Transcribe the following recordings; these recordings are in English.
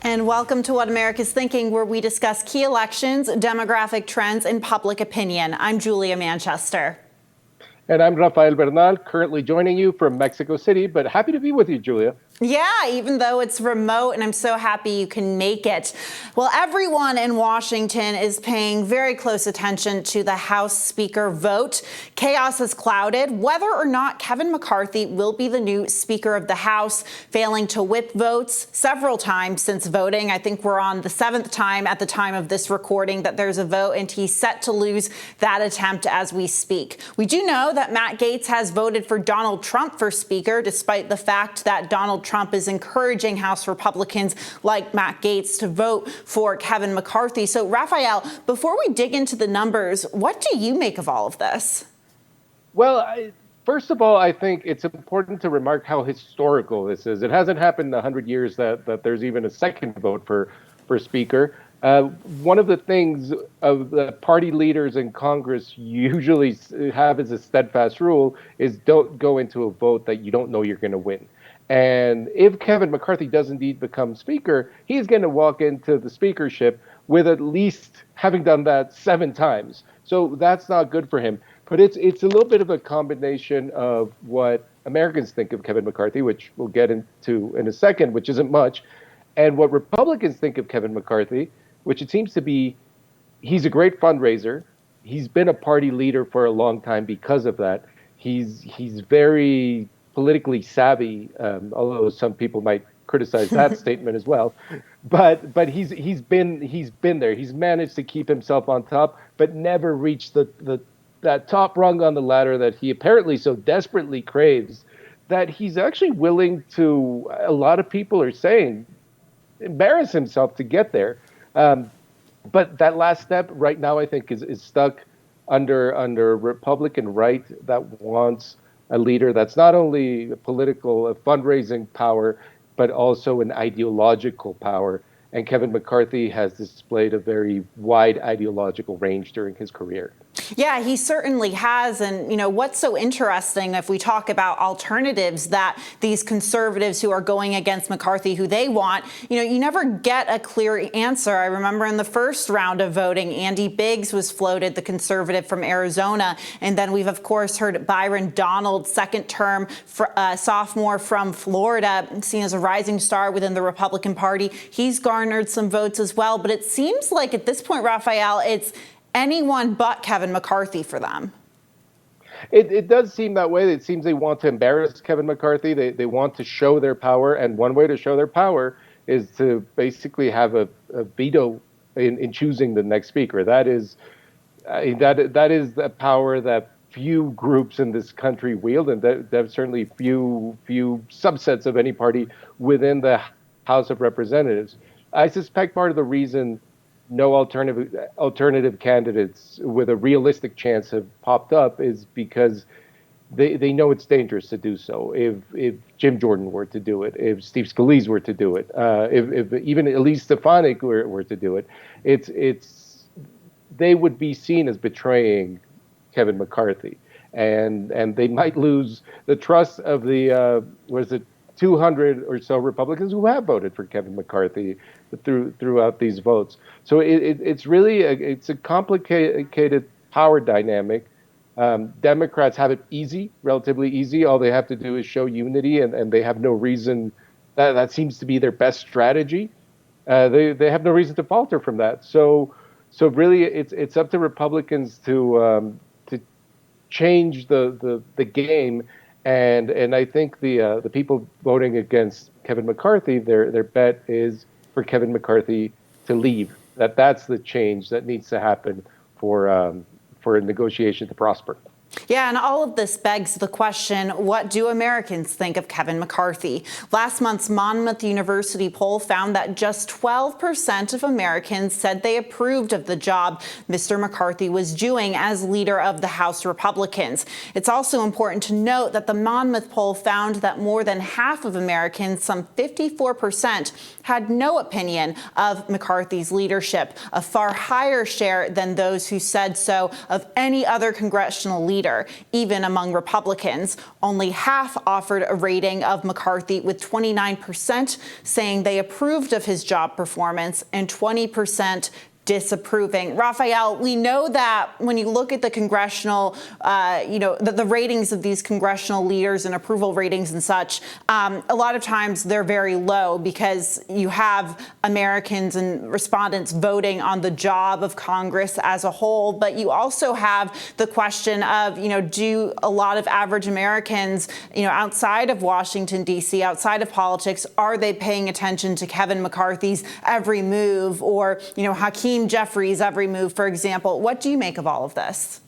And welcome to What America's Thinking, where we discuss key elections, demographic trends, and public opinion. I'm Julia Manchester. And I'm Rafael Bernal, currently joining you from Mexico City, but happy to be with you, Julia. Yeah, even though it's remote, and I'm so happy you can make it. Well, everyone in Washington is paying very close attention to the House Speaker vote. Chaos has clouded whether or not Kevin McCarthy will be the new Speaker of the House, failing to whip votes several times since voting. I think we're on the 7th time at the time of this recording that there's a vote, and he's set to lose that attempt as we speak. We do know that Matt Gaetz has voted for Donald Trump for Speaker, despite the fact that Donald Trump is encouraging House Republicans like Matt Gaetz to vote for Kevin McCarthy. So, Rafael, before we dig into the numbers, what do you make of all of this? Well, first of all, I think it's important to remark how historical this is. It hasn't happened in 100 years that there's even a second vote for Speaker. One of the things of the party leaders in Congress usually have as a steadfast rule is don't go into a vote that you don't know you're going to win. And if Kevin McCarthy does indeed become Speaker, he's going to walk into the speakership with at least having done that 7 times. So that's not good for him. But it's a little bit of a combination of what Americans think of Kevin McCarthy, which we'll get into in a second, which isn't much, and what Republicans think of Kevin McCarthy, which it seems to be he's a great fundraiser. He's been a party leader for a long time because of that. He's very politically savvy, although some people might criticize that statement as well. But he's been there. He's managed to keep himself on top, but never reached that top rung on the ladder that he apparently so desperately craves, that he's actually willing to, a lot of people are saying, embarrass himself to get there. But that last step right now, I think, is stuck under Republican right that wants a leader that's not only a fundraising power, but also an ideological power. And Kevin McCarthy has displayed a very wide ideological range during his career. Yeah, he certainly has. And, what's so interesting if we talk about alternatives that these conservatives who are going against McCarthy, who they want, you never get a clear answer. I remember in the first round of voting, Andy Biggs was floated, the conservative from Arizona. And then we've, of course, heard Byron Donald, second term sophomore from Florida, seen as a rising star within the Republican Party. He's garnered some votes as well. But it seems like at this point, Rafael, it's anyone but Kevin McCarthy for them. It does seem that way. It seems they want to embarrass Kevin McCarthy. They want to show their power. And one way to show their power is to basically have a veto in choosing the next speaker. That is the power that few groups in this country wield, and there's certainly few subsets of any party within the House of Representatives. I suspect part of the reason no alternative candidates with a realistic chance have popped up is because they know it's dangerous to do so. If Jim Jordan were to do it, if Steve Scalise were to do it, if even Elise Stefanik were to do it, they would be seen as betraying Kevin McCarthy, and they might lose the trust of the 200 or so Republicans who have voted for Kevin McCarthy throughout these votes. So it's really a complicated power dynamic. Democrats have it relatively easy. All they have to do is show unity, and they have no reason. That seems to be their best strategy. They have no reason to falter from that. So really, it's up to Republicans to change the game. And I think the people voting against Kevin McCarthy, their bet is for Kevin McCarthy to leave. That's the change that needs to happen for a negotiation to prosper. Yeah, and all of this begs the question, what do Americans think of Kevin McCarthy? Last month's Monmouth University poll found that just 12% of Americans said they approved of the job Mr. McCarthy was doing as leader of the House Republicans. It's also important to note that the Monmouth poll found that more than half of Americans, some 54%, had no opinion of McCarthy's leadership, a far higher share than those who said so of any other congressional leader leader, even among Republicans. Only half offered a rating of McCarthy, with 29% saying they approved of his job performance and 20% disapproving. Raphael, we know that when you look at the congressional, the ratings of these congressional leaders and approval ratings and such, a lot of times they're very low because you have Americans and respondents voting on the job of Congress as a whole. But you also have the question of, do a lot of average Americans, outside of Washington, D.C., outside of politics, are they paying attention to Kevin McCarthy's every move, or, Hakeem Jeffries' every move, for example? What do you make of all of this?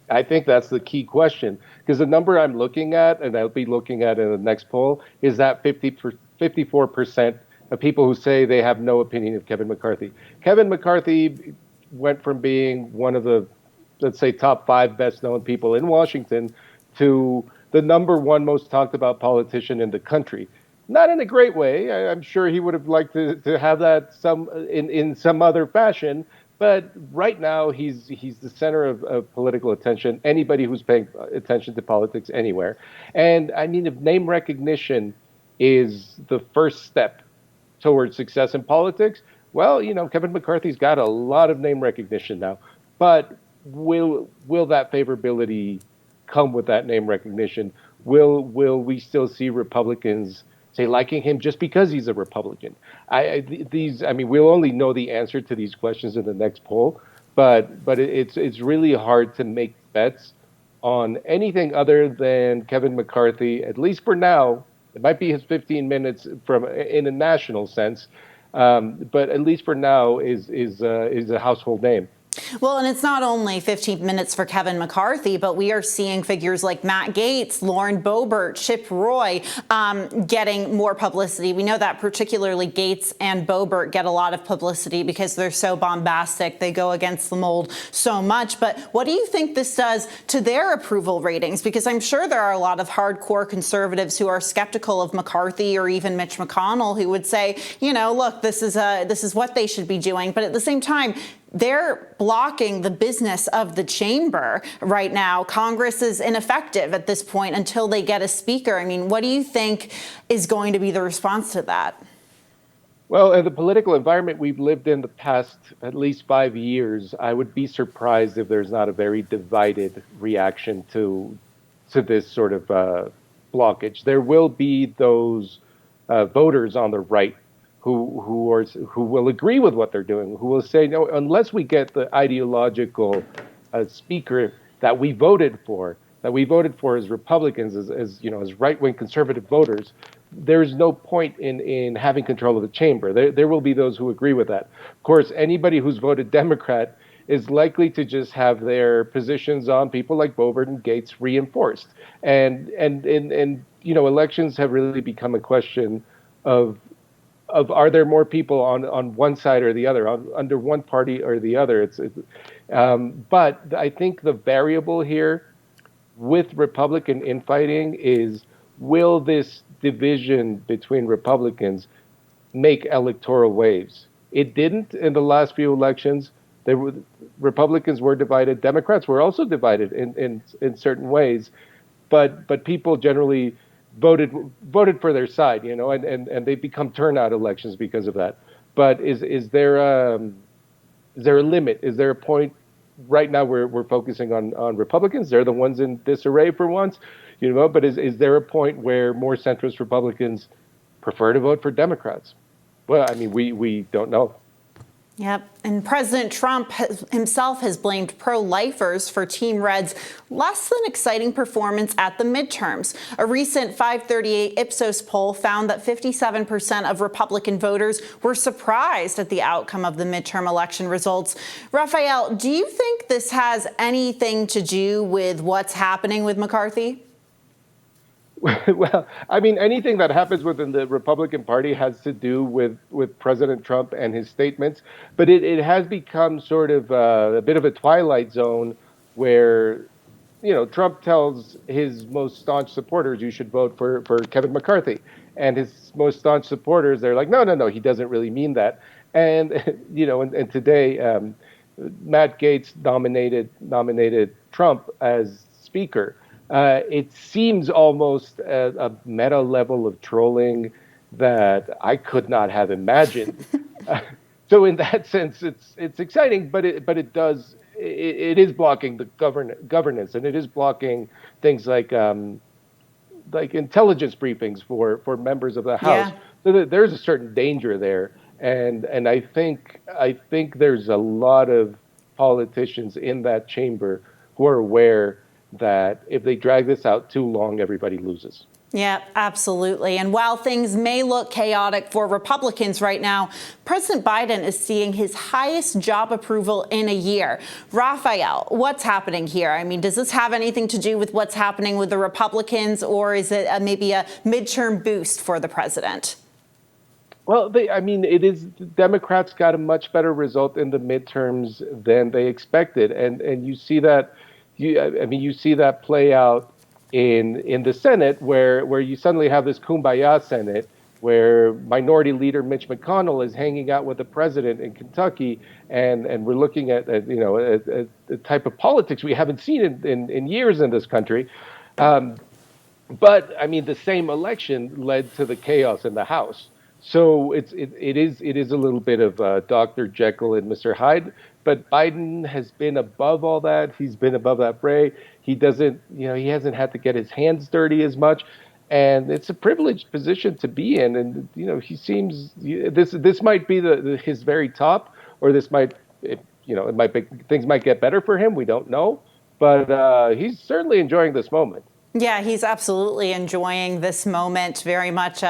I think that's the key question, because the number I'm looking at, and I'll be looking at in the next poll, is that 54% of people who say they have no opinion of Kevin McCarthy. Kevin McCarthy went from being one of the, let's say, top 5 best known people in Washington to the number 1 most talked about politician in the country. Not in a great way. I'm sure he would have liked to have that in some other fashion. But right now, he's the center of political attention. Anybody who's paying attention to politics anywhere. And I mean, if name recognition is the first step towards success in politics, well, Kevin McCarthy's got a lot of name recognition now. But will that favorability come with that name recognition? Will we still see Republicans say liking him just because he's a Republican? We'll only know the answer to these questions in the next poll, but it's really hard to make bets on anything other than Kevin McCarthy, at least for now. It might be his 15 minutes in a national sense, but at least for now is a household name. Well, and it's not only 15 minutes for Kevin McCarthy, but we are seeing figures like Matt Gaetz, Lauren Boebert, Chip Roy getting more publicity. We know that particularly Gaetz and Boebert get a lot of publicity because they're so bombastic. They go against the mold so much. But what do you think this does to their approval ratings? Because I'm sure there are a lot of hardcore conservatives who are skeptical of McCarthy or even Mitch McConnell who would say, look, this is what they should be doing. But at the same time, they're blocking the business of the chamber right now. Congress is ineffective at this point until they get a speaker. I mean, what do you think is going to be the response to that? Well, in the political environment we've lived in the past at least 5 years, I would be surprised if there's not a very divided reaction to this sort of blockage. There will be those voters on the right who will agree with what they're doing, who will say, no, unless we get the ideological speaker that we voted for as Republicans, as right-wing conservative voters, there's no point in having control of the chamber. There will be those who agree with that. Of course, anybody who's voted Democrat is likely to just have their positions on people like Boebert and Gaetz reinforced. And elections have really become a question of are there more people on one side or the other, under one party or the other? But I think the variable here with Republican infighting is, will this division between Republicans make electoral waves? It didn't in the last few elections. Republicans were divided. Democrats were also divided in certain ways, but people generally voted for their side, and they become turnout elections because of that. But is there a limit? Is there a point? Right now we're focusing on Republicans. They're the ones in disarray for once, but is there a point where more centrist Republicans prefer to vote for Democrats? Well, I mean, we don't know. Yep. And President Trump himself has blamed pro-lifers for Team Red's less than exciting performance at the midterms. A recent 538 Ipsos poll found that 57% of Republican voters were surprised at the outcome of the midterm election results. Raphael, do you think this has anything to do with what's happening with McCarthy? Well, I mean, anything that happens within the Republican Party has to do with President Trump and his statements. But it has become sort of a bit of a twilight zone where, Trump tells his most staunch supporters, you should vote for Kevin McCarthy. And his most staunch supporters, they're like, no, he doesn't really mean that. And, and today, Matt Gaetz nominated Trump as speaker. It seems almost a meta level of trolling that I could not have imagined. So in that sense, it's exciting, but it is blocking the governance, and it is blocking things like intelligence briefings for members of the House. Yeah. So there's a certain danger there, and I think there's a lot of politicians in that chamber who are aware that if they drag this out too long, everybody loses. Yeah, absolutely. And while things may look chaotic for Republicans right now, President Biden is seeing his highest job approval in a year. Rafael, what's happening here? I mean, does this have anything to do with what's happening with the Republicans, or is it maybe a midterm boost for the president? Well, it is Democrats got a much better result in the midterms than they expected, and you see that, you see that play out in the Senate, where you suddenly have this kumbaya Senate, where Minority Leader Mitch McConnell is hanging out with the president in Kentucky, and we're looking at a type of politics we haven't seen in years in this country. But I mean, the same election led to the chaos in the House. So it is a little bit of Dr. Jekyll and Mr. Hyde. But Biden has been above all that. He's been above that fray. He hasn't had to get his hands dirty as much, and it's a privileged position to be in. And he seems this might be his very top, or this might it might be, things might get better for him. We don't know, but he's certainly enjoying this moment. Yeah, he's absolutely enjoying this moment, very much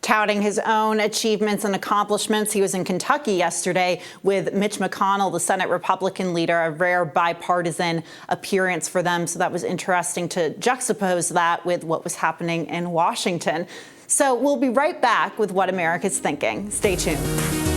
touting his own achievements and accomplishments. He was in Kentucky yesterday with Mitch McConnell, the Senate Republican leader, a rare bipartisan appearance for them. So that was interesting to juxtapose that with what was happening in Washington. So we'll be right back with What America's Thinking. Stay tuned.